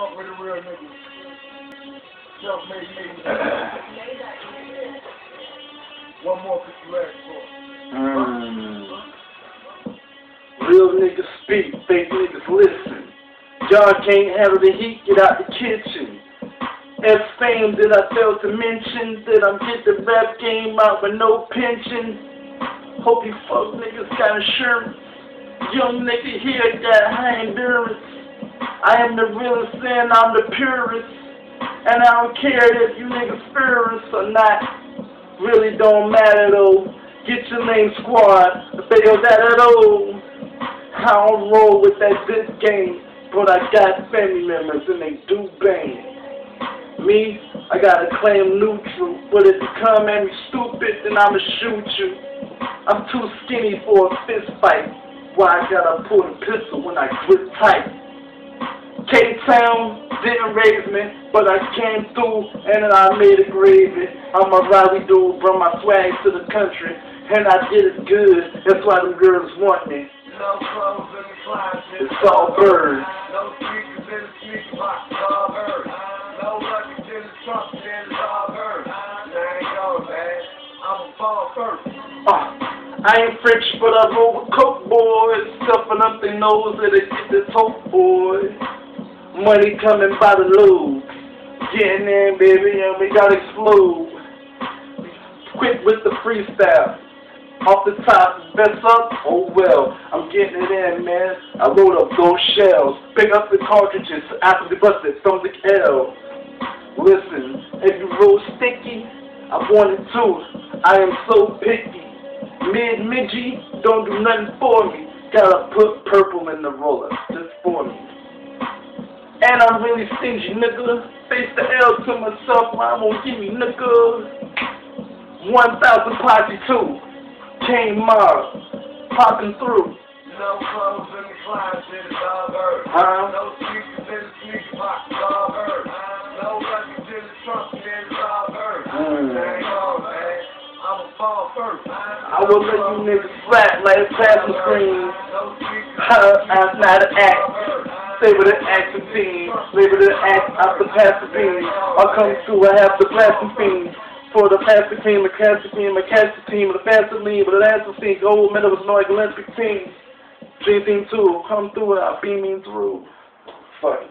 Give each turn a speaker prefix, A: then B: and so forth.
A: fuck with the real niggas. Self-made niggas. One more could you ask for?
B: Real niggas speak, fake niggas listen. Y'all can't handle the heat, get out the kitchen. As fame that I failed to mention that I'm getting the rap game out with no pension. Hope you fuck niggas got insurance. Young nigga here got high endurance. I am the realest and I'm the purest. And I don't care if you niggas furious or not. Really don't matter though. Get your name squad. Fail that at all. I don't roll with that this game. But I got family members and they do bang. Me, I gotta claim neutral. But if you come at me stupid, then I'ma shoot you. I'm too skinny for a fist fight. Why I gotta pull the pistol when I grip tight? K-Town didn't raise me, but I came through and then I made it gravy. I'm a rowdy dude, brought my swag to the country, and I did it good. That's why them girls want me.
A: No clothes in the closet.
B: It's all birds.
A: No sneakers in the sneaker box. It's all birds. No luggage in the trunk. It's all birds. There you go, man. I'ma fall first.
B: I ain't French, but I roll with coke boys. Stuffing up their nose and they get this hope, boy. Money coming by the load. Getting in, baby, and we gotta explode. Quick with the freestyle. Off the top, best up, oh well, I'm getting it in, man. I load up those shells, pick up the cartridges after they busted from the L. Listen, if you roll sticky, I want it too. I am so picky. Midgie, don't do nothing for me. Gotta put purple in the roller, just for me. And I'm really stingy, nigga. Face the L to myself, I won't give me, nigga. 1,000 posse too. Came mob, popping through.
A: No clothes in the closet, it's all birds. No sneakers in the sneaker box, it's all birds. No luggage in the trunk, it's all birds. There you go, man. I'ma fall first.
B: I will let you niggas flat like a passing screen. I'm not an act. Stay with an acting team. Label the act after passing beam. I'll come through, I have the blasting fiend. For the faster team, the faster team, the faster lean, but the faster team, gold medal was no Olympic team. Dream team 2, come through, I'll beam me through. Fuck it.